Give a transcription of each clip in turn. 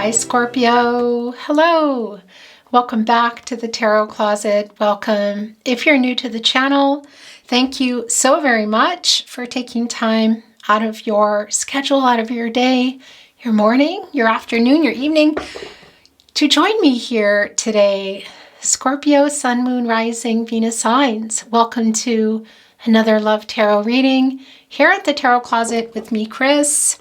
Hi Scorpio, hello. Welcome back to the Tarot Closet. Welcome. If you're new to the channel, thank you so very much for taking time out of your schedule, out of your day, your morning, your afternoon, your evening to join me here today. Scorpio, Sun, Moon, Rising, Venus signs. Welcome to another Love Tarot reading here at the Tarot Closet with me, Chris.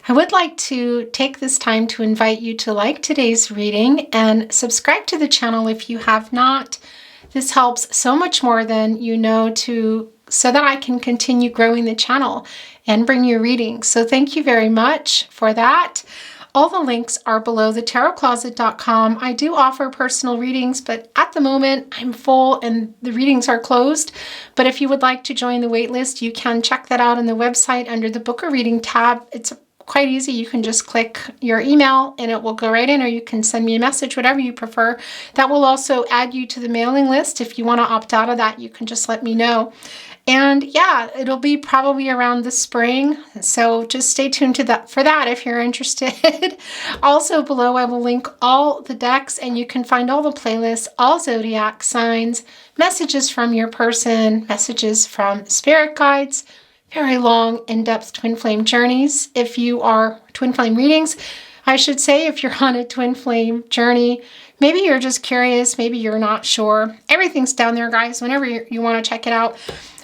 I would like to take this time to invite you to like today's reading and subscribe to the channel if you have not. This helps so much more than you know so that I can continue growing the channel and bring you readings. So thank you very much for that. All the links are below thetarotcloset.com. I do offer personal readings, but at the moment I'm full and the readings are closed. But if you would like to join the waitlist, you can check that out on the website under the book a reading tab. It's quite easy. You can just click your email and it will go right in, or you can send me a message, whatever you prefer. That will also add you to the mailing list. If you want to opt out of that, you can just let me know. And yeah, it'll be probably around the spring. So just stay tuned to that for that if you're interested. Also below, I will link all the decks and you can find all the playlists, all zodiac signs, messages from your person, messages from spirit guides, very long, in-depth twin flame journeys. If you are twin flame readings, I should say, if you're on a twin flame journey, maybe you're just curious, maybe you're not sure. Everything's down there, guys, whenever you want to check it out.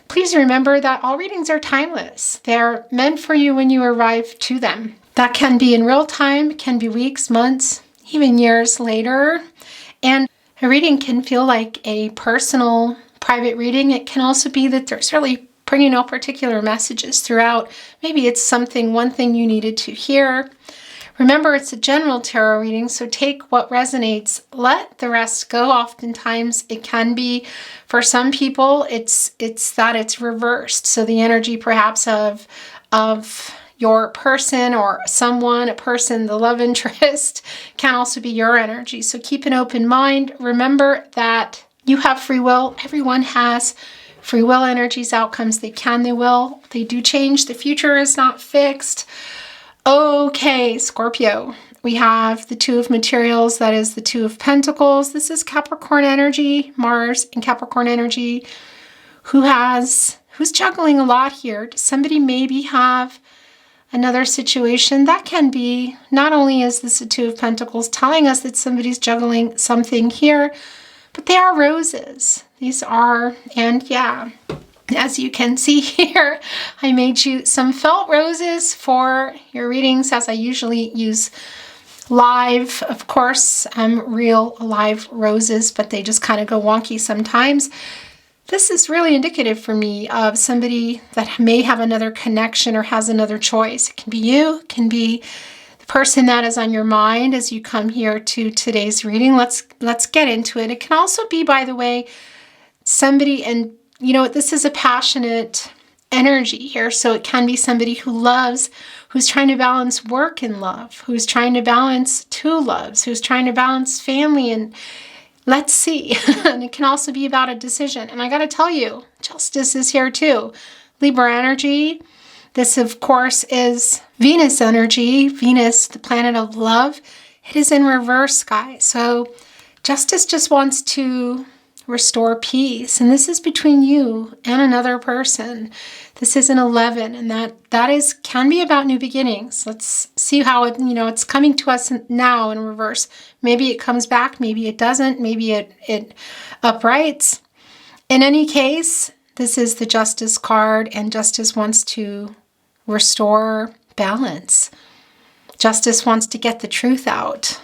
Please remember that all readings are timeless. They're meant for you when you arrive to them. That can be in real time, can be weeks, months, even years later. And a reading can feel like a personal, private reading. It can also be that there's really bringing no particular messages throughout. Maybe it's one thing you needed to hear. Remember, it's a general tarot reading, so take what resonates, let the rest go. Oftentimes it can be, for some people, it's that it's reversed. So the energy perhaps of your person or someone, a person, the love interest, can also be your energy. So keep an open mind. Remember that you have free will. Everyone has free will. Energies, outcomes, they can, they will. They do change. The future is not fixed. Okay, Scorpio, we have the Two of Materials. That is the Two of Pentacles. This is Capricorn energy, Mars and Capricorn energy. Who's juggling a lot here? Does somebody maybe have another situation? That can be, not only is this a Two of Pentacles telling us that somebody's juggling something here, but they are roses. These are, and yeah, as you can see here, I made you some felt roses for your readings, as I usually use live, of course, real live roses, but they just kind of go wonky sometimes. This is really indicative for me of somebody that may have another connection or has another choice. It can be you, it can be person that is on your mind as you come here to today's reading. Let's get into it. It can also be, by the way, somebody, and you know, this is a passionate energy here, so it can be somebody who loves, who's trying to balance work and love, who's trying to balance two loves, who's trying to balance family, and let's see. And it can also be about a decision. And I got to tell you, justice is here too. Libra energy. This, of course, is Venus energy. Venus, the planet of love. It is in reverse, guys. So justice just wants to restore peace. And this is between you and another person. This is an 11, and that can be about new beginnings. Let's see how it's coming to us now in reverse. Maybe it comes back, maybe it doesn't, maybe it uprights. In any case, this is the Justice card, and Justice wants to restore balance. Justice wants to get the truth out.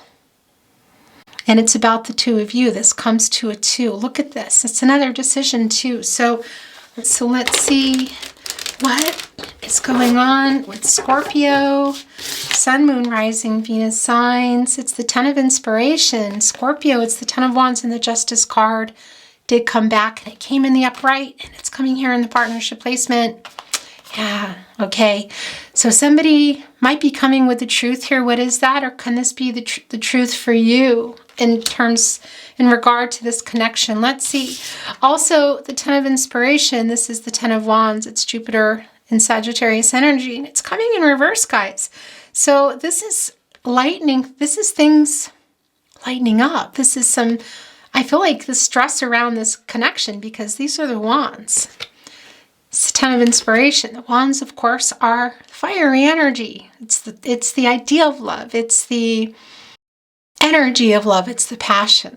And it's about the two of you. This comes to a 2. Look at this. It's another decision too. So let's see what is going on with Scorpio, Sun, Moon, Rising, Venus signs. It's the 10 of Inspiration. Scorpio, it's the 10 of Wands, and the Justice card did come back, and it came in the upright, and it's coming here in the partnership placement. Yeah, okay. So somebody might be coming with the truth here. What is that? Or can this be the truth for you in regard to this connection? Let's see. Also, the 10 of Inspiration, this is the 10 of Wands. It's Jupiter in Sagittarius energy, and it's coming in reverse, guys. So this is lightening. This is things lightening up. This is some, I feel like the stress around this connection, because these are the wands. It's the Ten of Inspiration. The wands, of course, are fiery energy. It's the idea of love. It's the energy of love. It's the passion.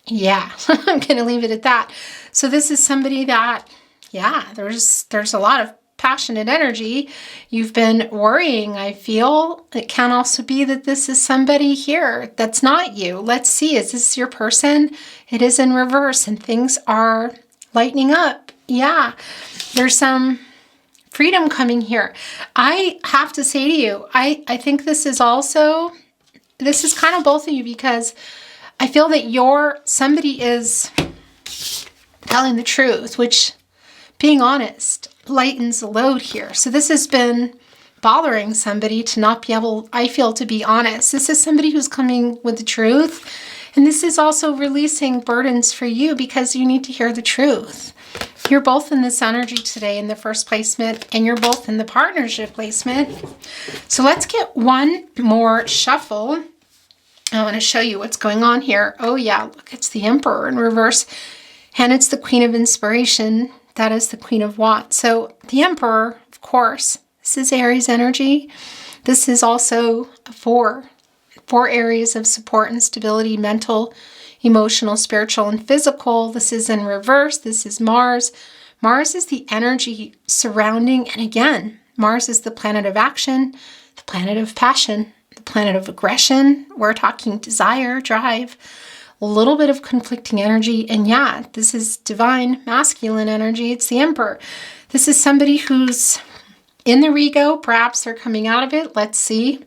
Yeah, I'm going to leave it at that. So this is somebody that, yeah, there's a lot of passionate energy. You've been worrying, I feel. It can also be that this is somebody here that's not you. Let's see, is this your person? It is in reverse and things are lightening up. Yeah, there's some freedom coming here. I have to say to you, I think this is kind of both of you, because I feel that somebody is telling the truth, which, being honest, lightens the load here. So this has been bothering somebody to not be able, I feel, to be honest. This is somebody who's coming with the truth. And this is also releasing burdens for you, because you need to hear the truth. You're both in this energy today in the first placement, and you're both in the partnership placement. So let's get one more shuffle. I want to show you what's going on here. Oh yeah, look, it's the Emperor in reverse, and it's the Queen of Inspiration. That is the Queen of Wands. So the Emperor, of course, this is Aries energy. This is also four areas of support and stability: mental, emotional, spiritual, and physical. This is in reverse. This is Mars. Mars is the energy surrounding, and again, Mars is the planet of action, the planet of passion, the planet of aggression. We're talking desire, drive, a little bit of conflicting energy. And yeah, this is divine masculine energy. It's the Emperor. This is somebody who's in their ego. Perhaps they're coming out of it. Let's see.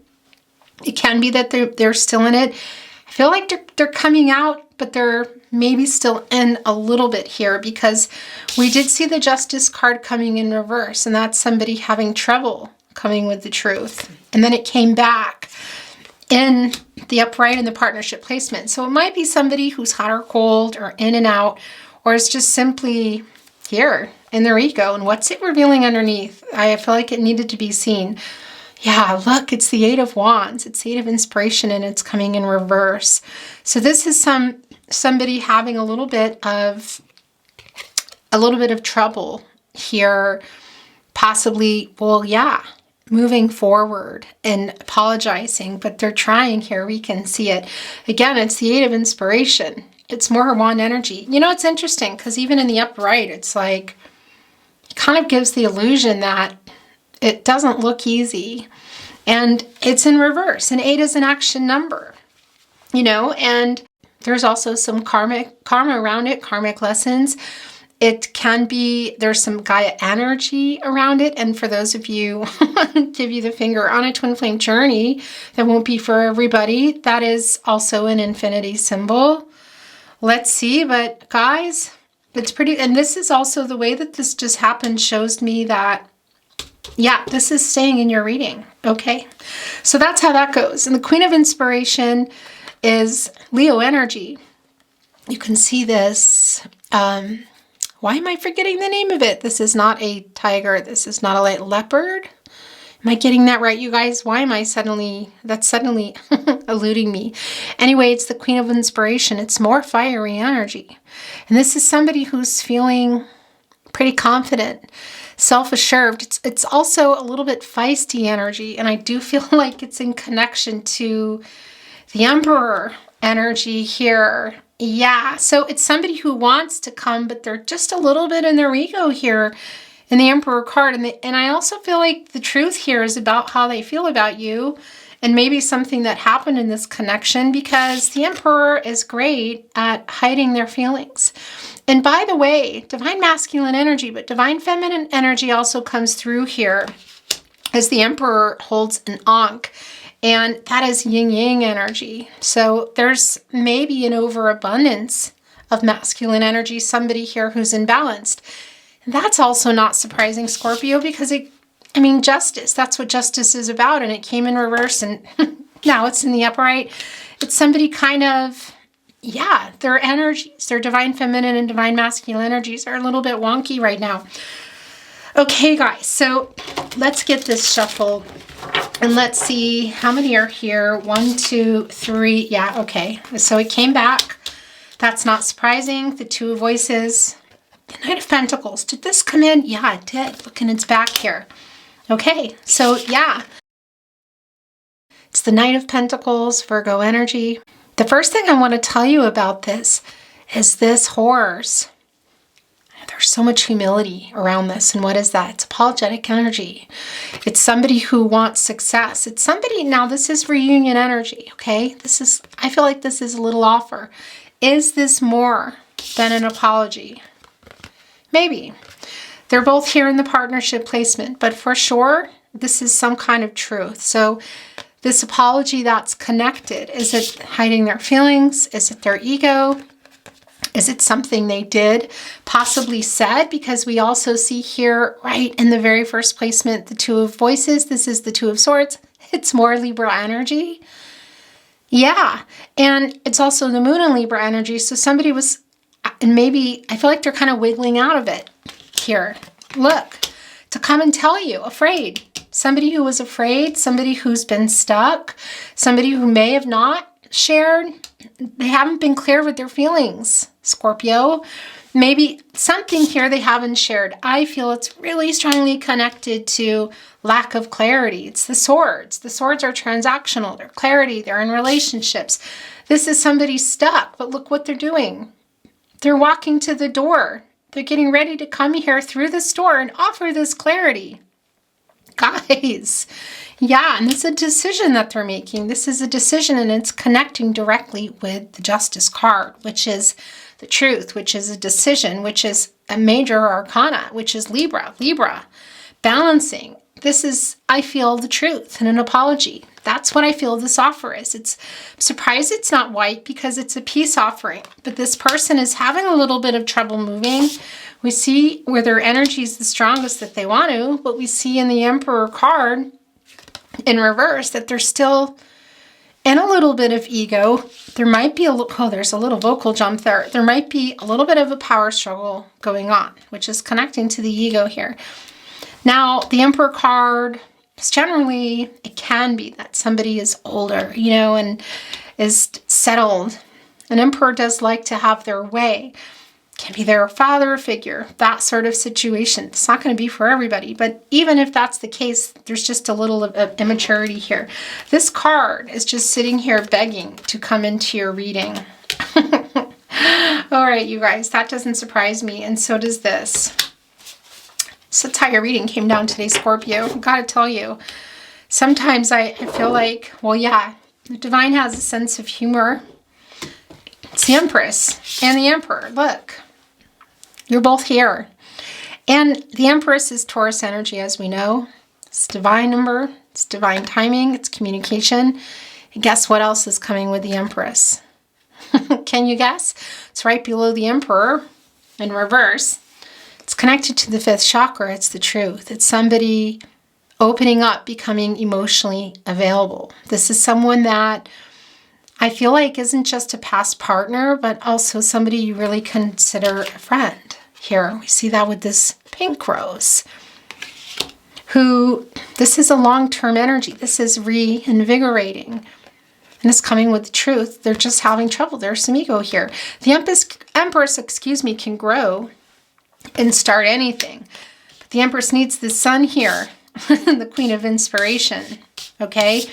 It can be that they're still in it. I feel like they're coming out, but they're maybe still in a little bit here, because we did see the Justice card coming in reverse, and that's somebody having trouble coming with the truth. And then it came back in the upright in the partnership placement. So it might be somebody who's hot or cold or in and out, or is just simply here in their ego. And what's it revealing underneath? I feel like it needed to be seen. Yeah, look, it's the Eight of Wands. It's the Eight of Inspiration, and it's coming in reverse. So this is somebody having a little bit of trouble here, possibly, well, yeah, moving forward and apologizing, but they're trying here. We can see it. Again, it's the Eight of Inspiration. It's more wand energy. You know, it's interesting, because even in the upright, it's like, it kind of gives the illusion that it doesn't look easy. And it's in reverse. And 8 is an action number, you know, and there's also some karma around it, karmic lessons. It can be, there's some Gaia energy around it. And for those of you, give you the finger on a twin flame journey, that won't be for everybody. That is also an infinity symbol. Let's see, but guys, it's pretty, and this is also the way that this just happened shows me that, yeah, this is staying in your reading, okay? So that's how that goes. And the Queen of Inspiration is Leo energy. You can see this. Why am I forgetting the name of it? This is not a tiger. This is not a leopard. Am I getting that right, you guys? Why am I that's suddenly eluding me? Anyway, it's the Queen of Inspiration. It's more fiery energy. And this is somebody who's feeling pretty confident, self-assured. It's also a little bit feisty energy. And I do feel like it's in connection to the Emperor energy here. Yeah, so it's somebody who wants to come, but they're just a little bit in their ego here in the Emperor card. And I also feel like the truth here is about how they feel about you, and maybe something that happened in this connection, because the Emperor is great at hiding their feelings. And by the way, divine masculine energy, but divine feminine energy also comes through here, as the Emperor holds an Ankh. And that is yin-yang energy. So there's maybe an overabundance of masculine energy, somebody here who's imbalanced. And that's also not surprising, Scorpio, because justice, that's what justice is about. And it came in reverse, and now it's in the upright. It's somebody kind of, yeah, their energies, their divine feminine and divine masculine energies are a little bit wonky right now. Okay, guys, so let's get this shuffle And let's see how many are here. 1, 2, 3. Yeah, okay. So it came back. That's not surprising. The Two of Voices. The Knight of Pentacles. Did this come in? Yeah, it did. Look, and it's back here. Okay, so yeah. It's the Knight of Pentacles, Virgo energy. The first thing I want to tell you about this is this horse. There's so much humility around this. And what is that? It's apologetic energy. It's somebody who wants success. It's somebody, now this is reunion energy, okay? I feel like this is a little offer. Is this more than an apology? Maybe. They're both here in the partnership placement, but for sure, this is some kind of truth. So this apology that's connected, is it hiding their feelings? Is it their ego? Is it something they did, possibly said? Because we also see here, right in the very first placement, the Two of Voices. This is the Two of Swords. It's more Libra energy. Yeah, and it's also the Moon in Libra energy. So somebody was, and maybe, I feel like they're kind of wiggling out of it here. Look, to come and tell you, afraid. Somebody who was afraid, somebody who's been stuck, somebody who may have not shared. They haven't been clear with their feelings, Scorpio. Maybe something here they haven't shared. I feel it's really strongly connected to lack of clarity. It's the swords. The swords are transactional. They're clarity. They're in relationships. This is somebody stuck, but look what they're doing. They're walking to the door. They're getting ready to come here through this door and offer this clarity. Guys, yeah, and it's a decision that they're making. This is a decision, and it's connecting directly with the Justice card, which is the truth, which is a decision, which is a major arcana, which is Libra. Libra, balancing. This is, I feel, the truth and an apology. That's what I feel this offer is. I'm surprised it's not white because it's a peace offering, but this person is having a little bit of trouble moving. We see where their energy is the strongest that they want to, but we see in the Emperor card in reverse that they're still in a little bit of ego. There might be there's a little vocal jump there. There might be a little bit of a power struggle going on, which is connecting to the ego here. Now, the Emperor card is generally, it can be that somebody is older, and is settled. An Emperor does like to have their way. Can be their father figure, that sort of situation. It's not going to be for everybody, but even if that's the case, there's just a little of immaturity here. This card is just sitting here begging to come into your reading. All right, you guys, that doesn't surprise me, and so does this. So that's how your reading came down today, Scorpio. I've got to tell you, sometimes I feel like, well, yeah, the divine has a sense of humor. It's the Empress and the Emperor. Look, you're both here. And the Empress is Taurus energy, as we know. It's divine number. It's divine timing. It's communication. And guess what else is coming with the Empress? Can you guess? It's right below the Emperor in reverse. It's connected to the fifth chakra. It's the truth. It's somebody opening up, becoming emotionally available. This is someone that I feel like isn't just a past partner, but also somebody you really consider a friend. Here, we see that with this pink rose, who, this is a long-term energy. This is reinvigorating. And it's coming with the truth. They're just having trouble. There's some ego here. The Empress, can grow and start anything. But the Empress needs the sun here, the Queen of Inspiration, okay?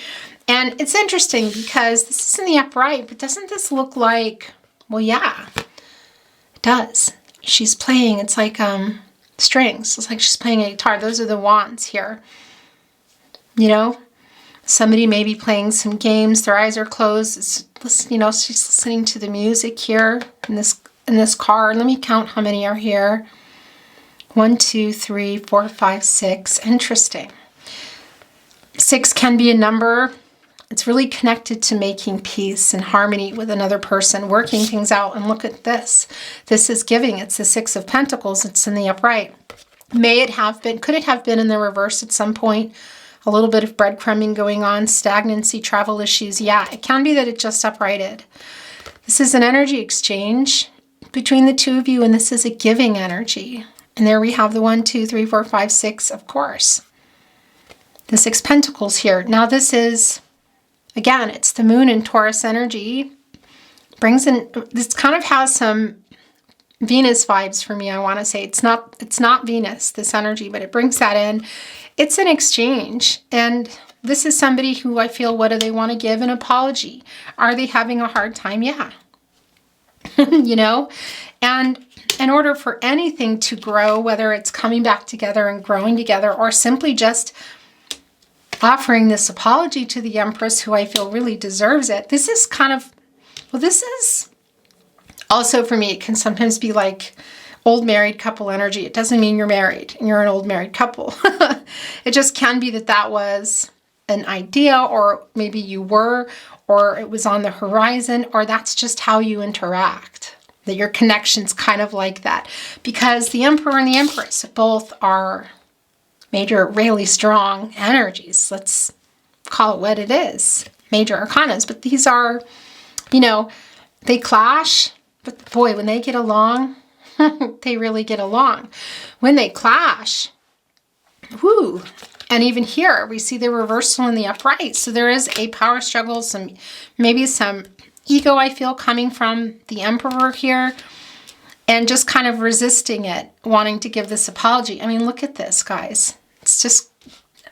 And it's interesting because this is in the upright, but doesn't this look like, well, yeah, it does. She's playing, it's like strings. It's like she's playing a guitar. Those are the wands here. Somebody may be playing some games. Their eyes are closed. She's listening to the music here in this card. Let me count how many are here. 1, 2, 3, 4, 5, 6. Interesting. 6 can be a number. It's really connected to making peace and harmony with another person, working things out. And look at this. This is giving. It's the 6 of Pentacles. It's in the upright. Could it have been in the reverse at some point? A little bit of breadcrumbing going on, stagnancy, travel issues. Yeah, it can be that it just uprighted. This is an energy exchange between the two of you, and this is a giving energy. And there we have the 1, 2, 3, 4, 5, 6, of course. The Six Pentacles here. Now this is, again, it's the moon in Taurus energy. Brings in, this kind of has some Venus vibes for me, I want to say. It's not Venus, this energy, but it brings that in. It's an exchange. And this is somebody who I feel, what do they want to give? An apology. Are they having a hard time? Yeah. You know? And in order for anything to grow, whether it's coming back together and growing together, or simply just offering this apology to the Empress, who I feel really deserves it, this is kind of, well, this is also, for me, it can sometimes be like old married couple energy. It doesn't mean you're married and you're an old married couple. It just can be that that was an idea, or maybe you were, or it was on the horizon, or that's just how you interact. That your connection's kind of like that. Because the Emperor and the Empress both are major, really strong energies. Let's call it what it is. Major arcanas. But these are, you know, they clash. But boy, when they get along, they really get along. When they clash, whoo. And even here, we see the reversal in the upright. So there is a power struggle, maybe some ego, I feel, coming from the Emperor here. And just kind of resisting it, wanting to give this apology. I mean, look at this, guys. It's just,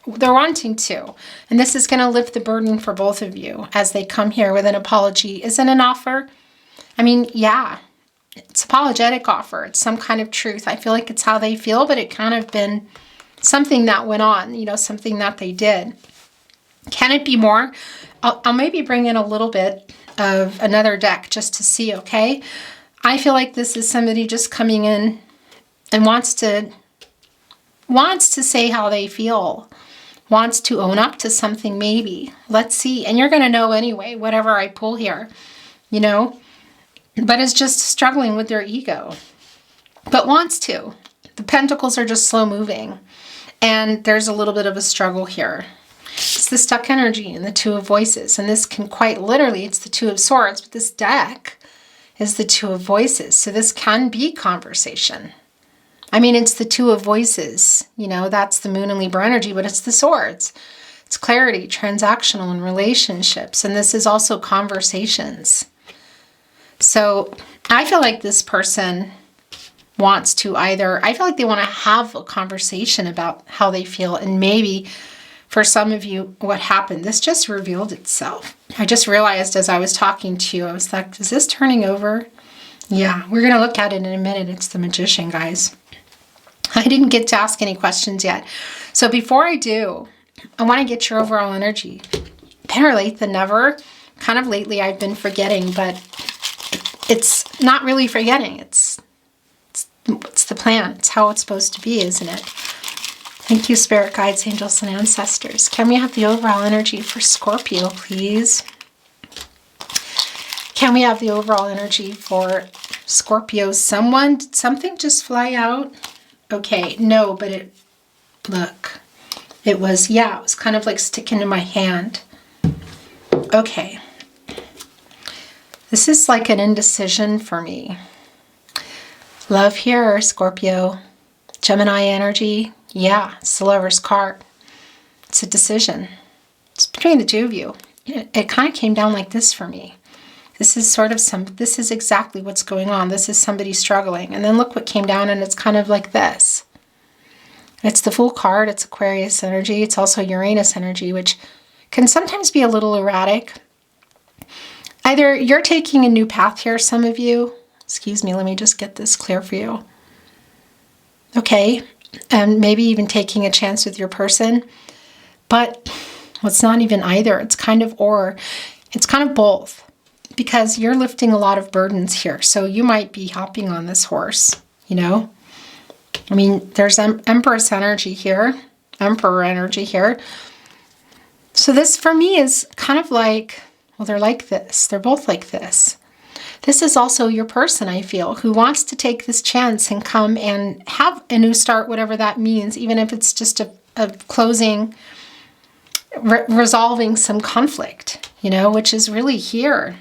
they're wanting to. And this is going to lift the burden for both of you as they come here with an apology. Is it an offer? I mean, yeah, it's apologetic offer. It's some kind of truth. I feel like it's how they feel, but it kind of been something that went on, you know, something that they did. Can it be more? I'll maybe bring in a little bit of another deck just to see, okay? I feel like this is somebody just coming in and wants to say how they feel, wants to own up to something maybe. Let's see. And you're going to know anyway, whatever I pull here, you know? But is just struggling with their ego, but wants to. The pentacles are just slow moving, and there's a little bit of a struggle here. It's the stuck energy and the Two of Voices, and this can quite literally, it's the Two of Swords, but this deck is the Two of Voices, so this can be conversation. I mean, it's the Two of Voices, you know, that's the Moon and Libra energy, but it's the Swords. It's clarity, transactional, and relationships, and this is also conversations. So I feel like this person wants to either, I feel like they want to have a conversation about how they feel. And maybe for some of you, what happened, this just revealed itself. I just realized as I was talking to you, I was like, is this turning over? Yeah, we're going to look at it in a minute. It's the Magician, guys. I didn't get to ask any questions yet. So before I do, I want to get your overall energy. Better late than never. Kind of lately I've been forgetting, but it's not really forgetting. It's the plan. It's how it's supposed to be, isn't it? Thank you, Spirit Guides, Angels, and Ancestors. Can we have the overall energy for Scorpio, please? Can we have the overall energy for Scorpio? Something just fly out? Okay, no, but look. It was kind of like sticking to my hand. Okay. This is like an indecision for me. Love here, Scorpio. Gemini energy. Yeah, it's the Lover's card. It's a decision. It's between the two of you. It kind of came down like this for me. This is this is exactly what's going on. This is somebody struggling. And then look what came down, and it's kind of like this. It's the Fool card. It's Aquarius energy. It's also Uranus energy, which can sometimes be a little erratic. Either you're taking a new path here, some of you. Excuse me, let me just get this clear for you. Okay, and maybe even taking a chance with your person. But it's not even either. It's kind of it's kind of both. Because you're lifting a lot of burdens here. So you might be hopping on this horse, you know. I mean, there's Empress energy here. Emperor energy here. So this for me is kind of like, well, they're like this. They're both like this. This is also your person, I feel, who wants to take this chance and come and have a new start, whatever that means, even if it's just a closing, resolving some conflict, you know, which is really here.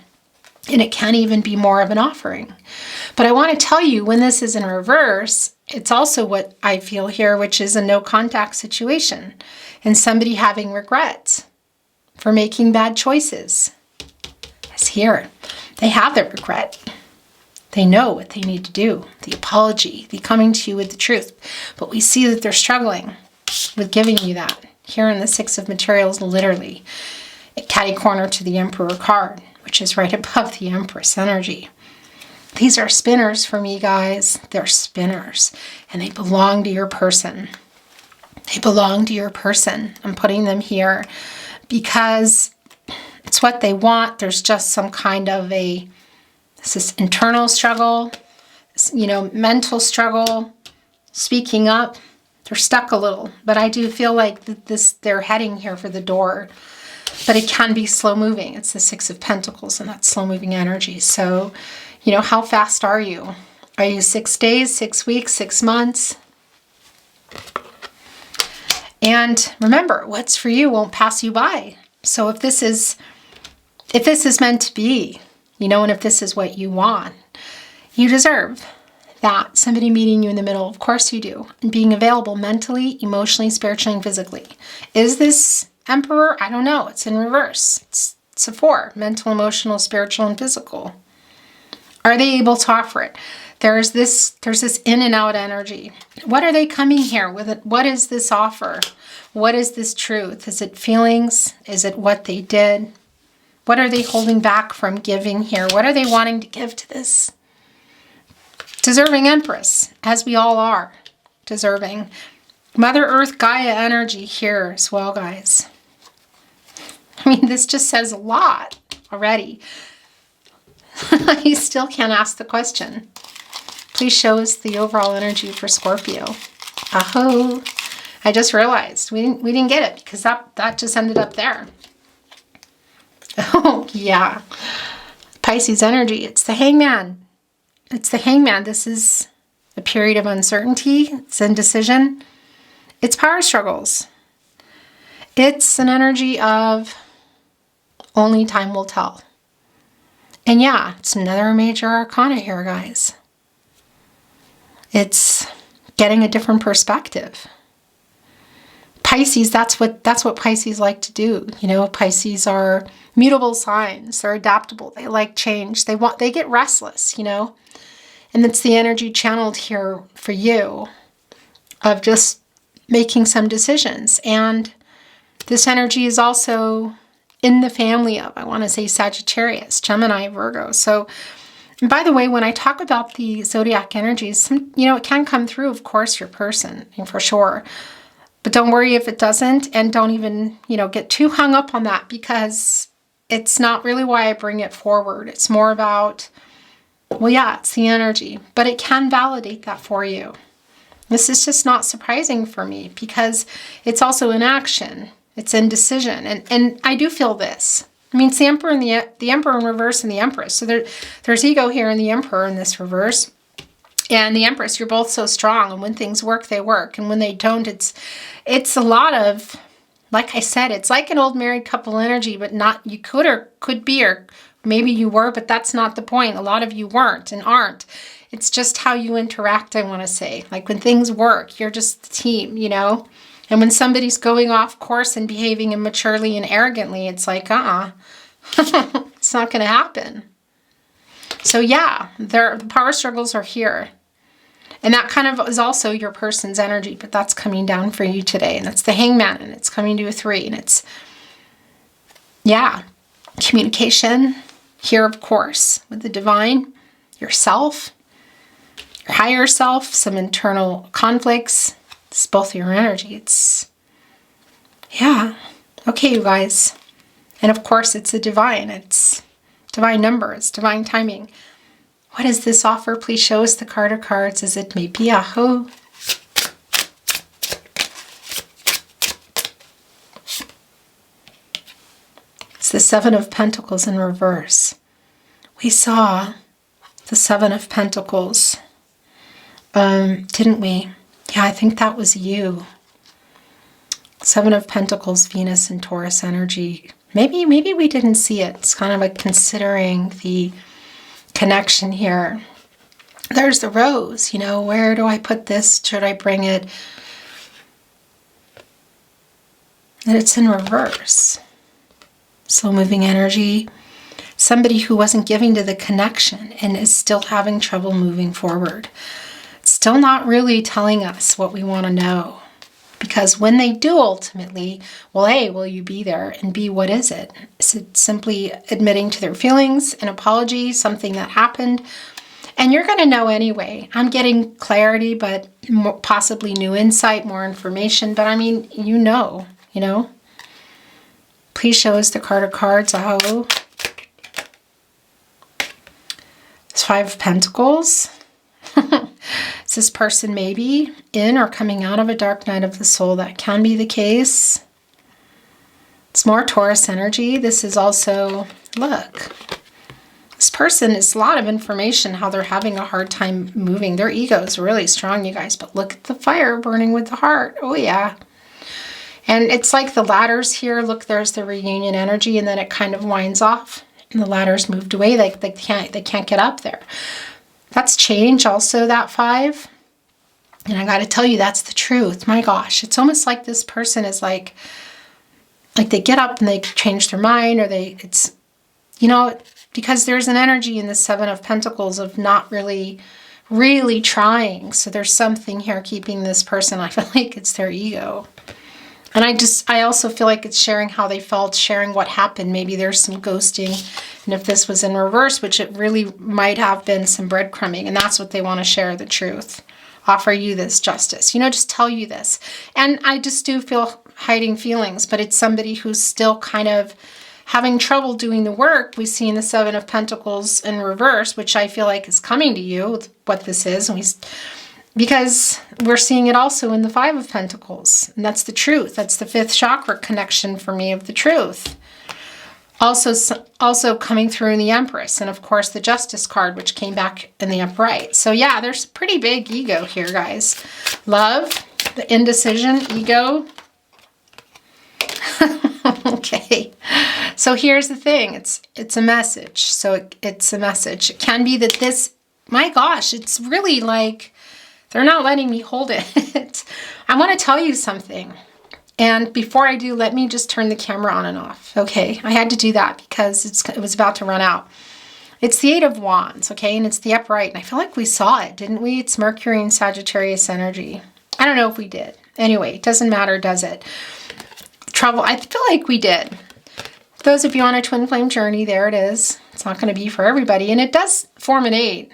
And it can even be more of an offering. But I want to tell you, when this is in reverse, it's also what I feel here, which is a no contact situation and somebody having regrets for making bad choices. It's here. They have their regret. They know what they need to do. The apology, the coming to you with the truth. But we see that they're struggling with giving you that. Here in the Six of Materials, literally, catty corner to the Emperor card, which is right above the Empress energy. These are spinners for me, guys. They're spinners. And they belong to your person. They belong to your person. I'm putting them here because it's what they want. There's just some kind of this internal struggle, mental struggle, speaking up. They're stuck a little, but I do feel like they're heading here for the door, but it can be slow moving. It's the Six of Pentacles and that's slow moving energy. So, how fast are you? Are you 6 days, 6 weeks, 6 months? And remember, what's for you won't pass you by. So if this is meant to be, and if this is what you want, you deserve that. Somebody meeting you in the middle, of course you do. And being available mentally, emotionally, spiritually, and physically. Is this Emperor? I don't know. It's in reverse. It's a 4. Mental, emotional, spiritual, and physical. Are they able to offer it? There's this in and out energy. What are they coming here with it? What is this offer? What is this truth? Is it feelings? Is it what they did? What are they holding back from giving here? What are they wanting to give to this deserving Empress, as we all are deserving? Mother Earth, Gaia energy here as well, guys. I mean, this just says a lot already. You still can't ask the question. Please show us the overall energy for Scorpio. Aho! I just realized we didn't get it because that just ended up there. Oh yeah, Pisces energy. It's the Hangman. It's the Hangman. This is a period of uncertainty. It's indecision. It's power struggles. It's an energy of only time will tell. And yeah, it's another major arcana here, guys. It's getting a different perspective. Pisces, that's what Pisces like to do. Pisces are mutable signs. They're adaptable. They like change. They get restless, And it's the energy channeled here for you of just making some decisions. And this energy is also in the family of, I want to say, Sagittarius, Gemini, Virgo. So, and by the way, when I talk about the zodiac energies, it can come through, of course, your person, for sure. But don't worry if it doesn't, and don't even, get too hung up on that, because it's not really why I bring it forward. It's more about, well, yeah, it's the energy, but it can validate that for you. This is just not surprising for me because it's also in action. It's indecision. And I do feel this. I mean, it's the Emperor and the Emperor in reverse and the Empress. So there's ego here in the Emperor in this reverse. And the Empress, you're both so strong. And when things work, they work. And when they don't, it's a lot of, like I said, it's like an old married couple energy, but not, you could be, or maybe you were, but that's not the point. A lot of you weren't and aren't. It's just how you interact, I want to say. Like when things work, you're just the team, And when somebody's going off course and behaving immaturely and arrogantly, it's like, it's not going to happen. So yeah, the power struggles are here. And that kind of is also your person's energy, but that's coming down for you today. And that's the Hangman, and it's coming to a 3. And it's, yeah, communication here, of course, with the divine, yourself, your higher self, some internal conflicts. It's both your energy. It's, yeah. Okay, you guys. And of course, it's a divine. It's divine number. It's divine timing. What does this offer? Please show us the card of cards as it may be. Aho. It's the Seven of Pentacles in reverse. We saw the Seven of Pentacles, didn't we? Yeah, I think that was you. Seven of Pentacles, Venus and Taurus energy. Maybe we didn't see it. It's kind of like considering the connection here. There's the rose, you know, where do I put this? Should I bring it? And it's in reverse. Slow moving energy. Somebody who wasn't giving to the connection and is still having trouble moving forward. It's still not really telling us what we want to know. Because when they do ultimately, well, A, will you be there? And B, what is it? Is it simply admitting to their feelings, an apology, something that happened? And you're going to know anyway. I'm getting clarity, but possibly new insight, more information. But I mean, you know. Please show us the card of cards. Oh. It's Five of Pentacles. Is this person maybe in or coming out of a dark night of the soul? That can be the case. It's more Taurus energy. This is also, look, this person is a lot of information, how they're having a hard time moving. Their ego is really strong, you guys, but look at the fire burning with the heart. Oh, yeah. And it's like the ladders here. Look, there's the reunion energy, and then it kind of winds off, and the ladders moved away. Like they can't get up there. That's change also, that 5. And I got to tell you, that's the truth. My gosh, it's almost like this person is like they get up and they change their mind, or it's, you know, because there's an energy in the 7 of Pentacles of not really trying. So there's something here keeping this person. I feel like it's their ego. And I also feel like it's sharing how they felt, sharing what happened. Maybe there's some ghosting. And if this was in reverse, which it really might have been, some breadcrumbing. And that's what they want to share, the truth. Offer you this justice. You know, just tell you this. And I just do feel hiding feelings. But it's somebody who's still kind of having trouble doing the work. We see in the 7 of Pentacles in reverse, which I feel like is coming to you, what this is. Because we're seeing it also in the 5 of Pentacles. And that's the truth. That's the 5th chakra connection for me of the truth. Also coming through in the Empress. And of course the Justice card, which came back in the upright. So yeah, there's a pretty big ego here, guys. Love, the indecision, ego. Okay. So here's the thing. It's a message. So it's a message. It can be that this, my gosh, it's really like, they're not letting me hold it. I want to tell you something. And before I do, let me just turn the camera on and off. Okay, I had to do that because it was about to run out. It's the 8 of Wands, okay? And it's the upright. And I feel like we saw it, didn't we? It's Mercury and Sagittarius energy. I don't know if we did. Anyway, it doesn't matter, does it? Trouble, I feel like we did. Those of you on a twin flame journey, there it is. It's not going to be for everybody. And it does form an 8.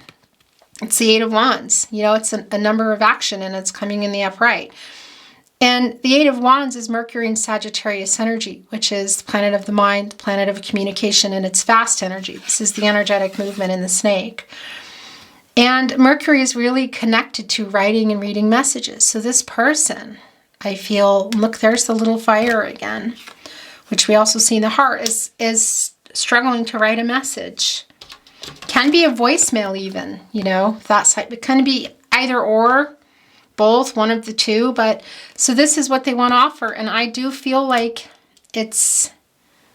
It's the 8 of Wands. You know, it's a number of action, and it's coming in the upright. And the 8 of Wands is Mercury and Sagittarius energy, which is the planet of the mind, the planet of communication, and it's fast energy. This is the energetic movement in the snake. And Mercury is really connected to writing and reading messages. So this person, I feel, look, there's the little fire again, which we also see in the heart, is struggling to write a message. Can be a voicemail even, you know, that side. It can be either or, both, one of the two. But so this is what they want to offer. And I do feel like it's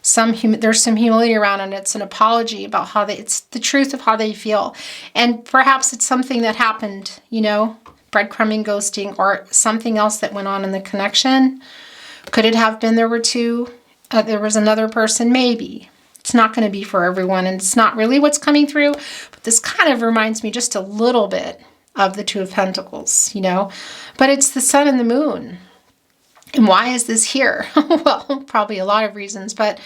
there's some humility around it. It's an apology about it's the truth of how they feel. And perhaps it's something that happened, you know, breadcrumbing, ghosting, or something else that went on in the connection. Could it have been there was another person? Maybe. It's not going to be for everyone, and it's not really what's coming through, but this kind of reminds me just a little bit of the 2 of Pentacles, you know, but it's the sun and the moon. And why is this here? Well, probably a lot of reasons, but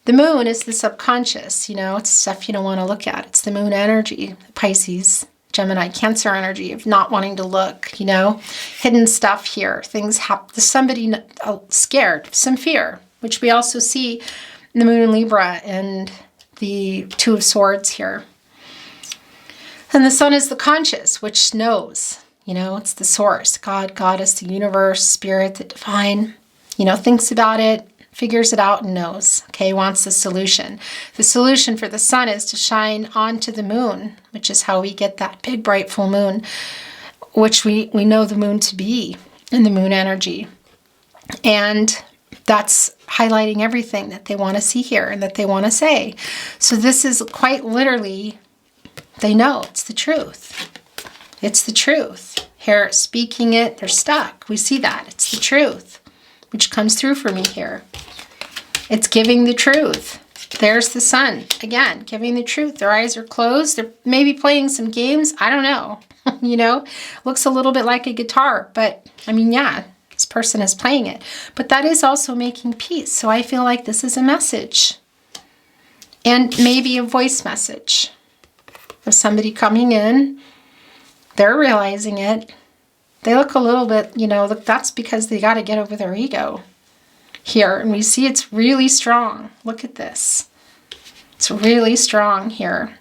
the moon is the subconscious, you know, it's stuff you don't want to look at. It's the moon energy, Pisces, Gemini, Cancer energy of not wanting to look, you know, hidden stuff here. Things happen, somebody scared, some fear, which we also see the moon in Libra and the 2 of Swords here. And the sun is the conscious, which knows, you know, it's the source, God, goddess, the universe, spirit, the divine, you know, thinks about it, figures it out and knows, okay, wants the solution. The solution for the sun is to shine onto the moon, which is how we get that big bright full moon, which we know the moon to be in the moon energy. And that's highlighting everything that they want to see here and that they want to say. So this is quite literally They know it's the truth. It's the truth. Here, speaking it, they're stuck. We see that. It's the truth, which comes through for me here. It's giving the truth. There's the sun. Again, giving the truth. Their eyes are closed. They're maybe playing some games. I don't know. You know, looks a little bit like a guitar. But, I mean, yeah, this person is playing it. But that is also making peace. So I feel like this is a message. And maybe a voice message of somebody coming in. They're realizing it. They look a little bit, you know, that's because they got to get over their ego here. And we see it's really strong. Look at this. It's really strong here.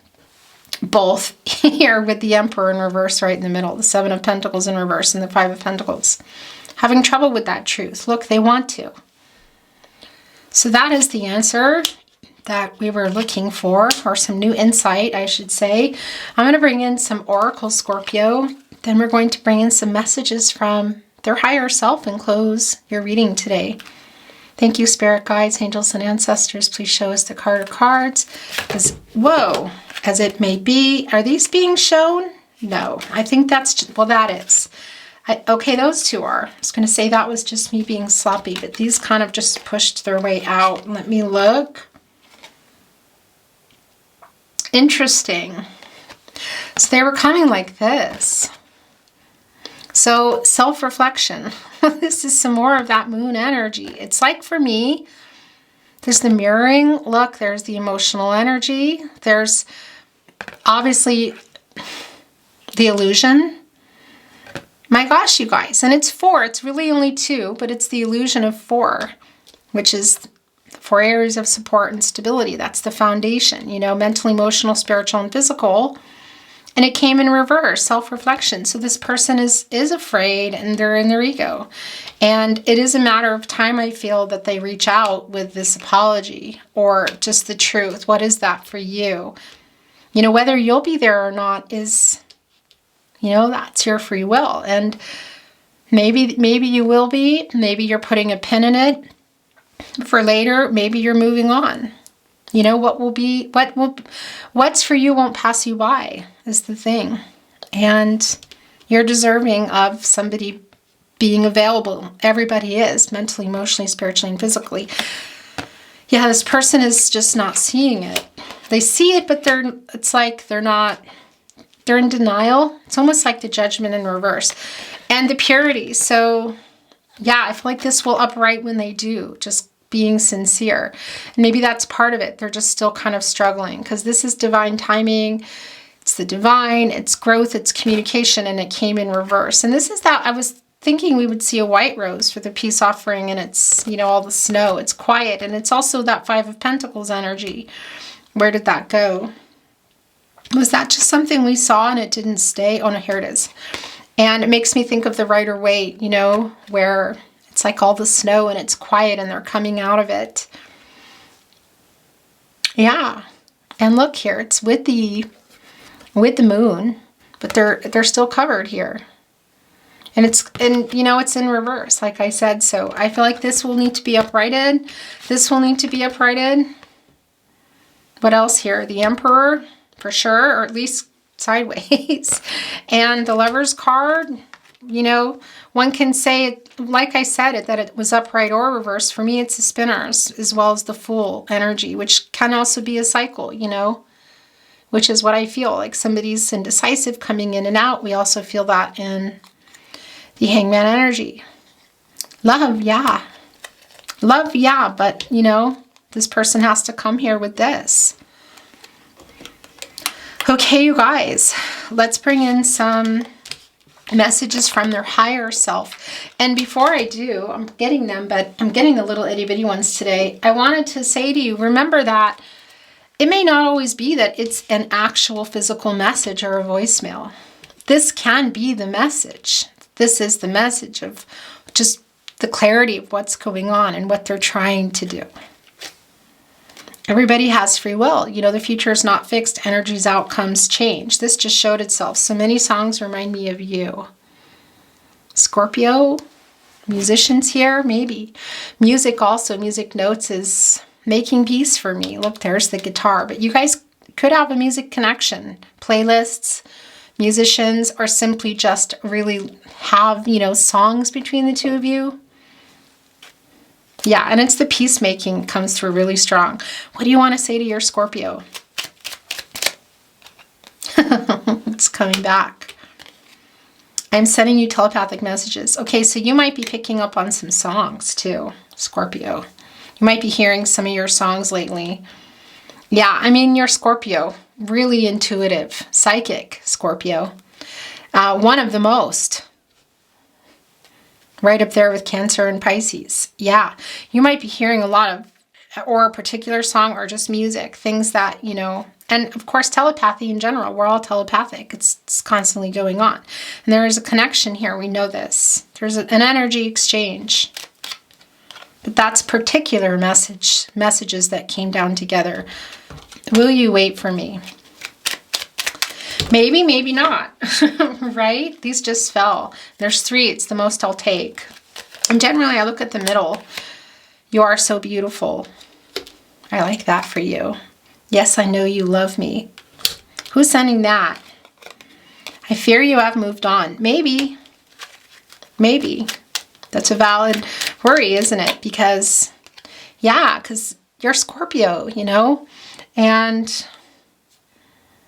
Both here with the Emperor in reverse right in the middle. The Seven of Pentacles in reverse and the Five of Pentacles. Having trouble with that truth. Look, they want to. So that is the answer that we were looking for, or some new insight, I should say. I'm going to bring in some Oracle Scorpio. Then we're going to bring in some messages from their higher self and close your reading today. Thank you, Spirit Guides, Angels, and Ancestors. Please show us the card or cards. Whoa, as it may be. Are these being shown? No, I think that's, well, that is. Okay, those two are. I was going to say that was just me being sloppy, but these kind of just pushed their way out. Let me look. Interesting. So they were coming like this. So self-reflection. This is some more of that moon energy. It's like for me, there's the mirroring. Look, there's the emotional energy. There's obviously the illusion. My gosh, you guys. And it's 4. It's really only 2, but it's the illusion of 4, which is 4 areas of support and stability. That's the foundation, you know, mental, emotional, spiritual, and physical. And it came in reverse, self-reflection. So this person is afraid and they're in their ego. And it is a matter of time, I feel, that they reach out with this apology or just the truth. What is that for you? You know, whether you'll be there or not is, you know, that's your free will. And maybe you will be. Maybe you're putting a pin in it for later. Maybe you're moving on. You know, what's for you won't pass you by is the thing. And you're deserving of somebody being available. Everybody is, mentally, emotionally, spiritually, and physically. Yeah, this person is just not seeing it. They see it, but it's like they're in denial. It's almost like the Judgment in reverse. And the purity. So, yeah, I feel like this will upright when they do. Just being sincere. And maybe that's part of it. They're just still kind of struggling because this is divine timing. It's the divine, it's growth, it's communication, and it came in reverse. And this is that I was thinking we would see a white rose for the peace offering, and it's, you know, all the snow. It's quiet, and it's also that Five of Pentacles energy. Where did that go? Was that just something we saw and it didn't stay? Oh no, here it is. And it makes me think of the Rider-Waite, you know, where it's like all the snow and it's quiet and they're coming out of it. Yeah. And look here, it's with the moon, but they're still covered here. And you know, it's in reverse, like I said. So I feel like this will need to be uprighted. This will need to be uprighted. What else here? The Emperor, for sure, or at least sideways. And the Lover's card, you know, one can say it, like I said, that it was upright or reverse. For me, it's the Spinners as well as the Fool energy, which can also be a cycle, you know, which is what I feel like somebody's indecisive coming in and out. We also feel that in the Hangman energy. Love, yeah. Love, yeah, but, you know, this person has to come here with this. Okay, you guys, let's bring in some messages from their higher self. And before I do, I'm getting them, but I'm getting the little itty bitty ones today. I wanted to say to you, remember that it may not always be that it's an actual physical message or a voicemail. This can be the message. This is the message of just the clarity of what's going on and what they're trying to do. Everybody has free will. You know, the future is not fixed. Energies, outcomes change. This just showed itself. So many songs remind me of you. Scorpio, musicians here, maybe. Music also, music notes is making peace for me. Look, there's the guitar. But you guys could have a music connection, playlists, musicians, or simply just really have, you know, songs between the two of you. Yeah, and it's the peacemaking comes through really strong. What do you want to say to your Scorpio? It's coming back. I'm sending you telepathic messages. Okay, so you might be picking up on some songs too, Scorpio. You might be hearing some of your songs lately. Yeah, I mean, you're Scorpio. Really intuitive, psychic Scorpio. One of the most. Right up there with Cancer and Pisces. Yeah, you might be hearing a lot of, or a particular song or just music, things that, you know, and of course telepathy in general, we're all telepathic. It's constantly going on. And there is a connection here, we know this. There's an energy exchange. But that's particular messages that came down together. Will you wait for me? Maybe, maybe not, right? These just fell. There's 3, it's the most I'll take. And generally I look at the middle. You are so beautiful. I like that for you. Yes, I know you love me. Who's sending that? I fear you have moved on. Maybe. Maybe. That's a valid worry, isn't it? Because, yeah, because you're Scorpio, you know? And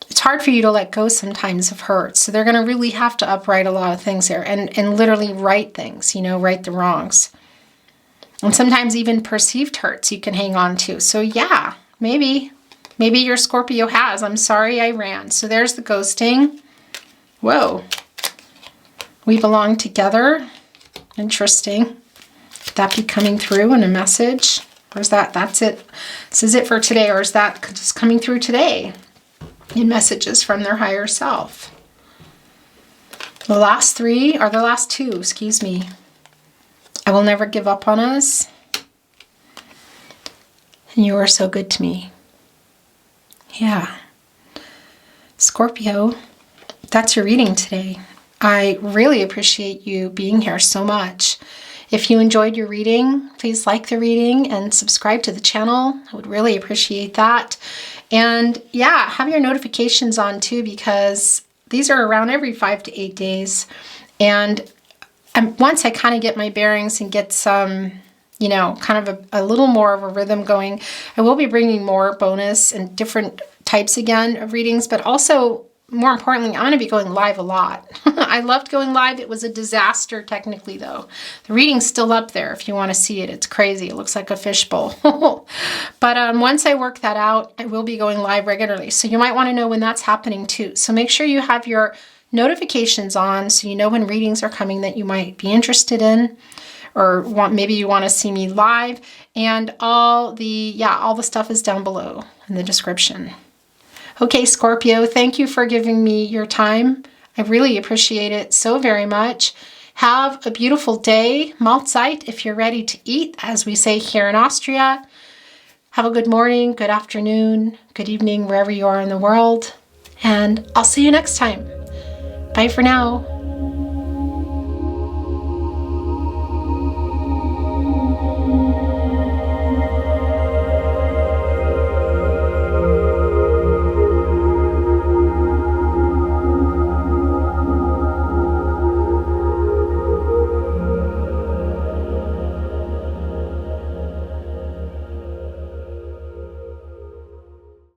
it's hard for you to let go sometimes of hurt. So they're going to really have to upright a lot of things here and literally right things, you know, right the wrongs. And sometimes even perceived hurts you can hang on to. So yeah, maybe your Scorpio has. I'm sorry I ran. So there's the ghosting. Whoa. We belong together. Interesting. Could that be coming through in a message? Or is that, that's it? This is it for today. Or is that just coming through today in messages from their higher self? The last 3, or the last 2, excuse me. I will never give up on us. And you are so good to me. Yeah. Scorpio, that's your reading today. I really appreciate you being here so much. If you enjoyed your reading, please like the reading and subscribe to the channel. I would really appreciate that. And yeah, have your notifications on too, because these are around every 5 to 8 days. And once I kind of get my bearings and get some, you know, kind of a little more of a rhythm going, I will be bringing more bonus and different types again of readings, but also more importantly, I'm going to be going live a lot. I loved going live. It was a disaster technically though. The reading's still up there if you want to see it. It's crazy. It looks like a fishbowl. But once I work that out, I will be going live regularly. So you might want to know when that's happening too. So make sure you have your notifications on so you know when readings are coming that you might be interested in, or maybe you want to see me live. And all the stuff is down below in the description. Okay, Scorpio, thank you for giving me your time. I really appreciate it so very much. Have a beautiful day. Mahlzeit if you're ready to eat, as we say here in Austria. Have a good morning, good afternoon, good evening, wherever you are in the world. And I'll see you next time. Bye for now.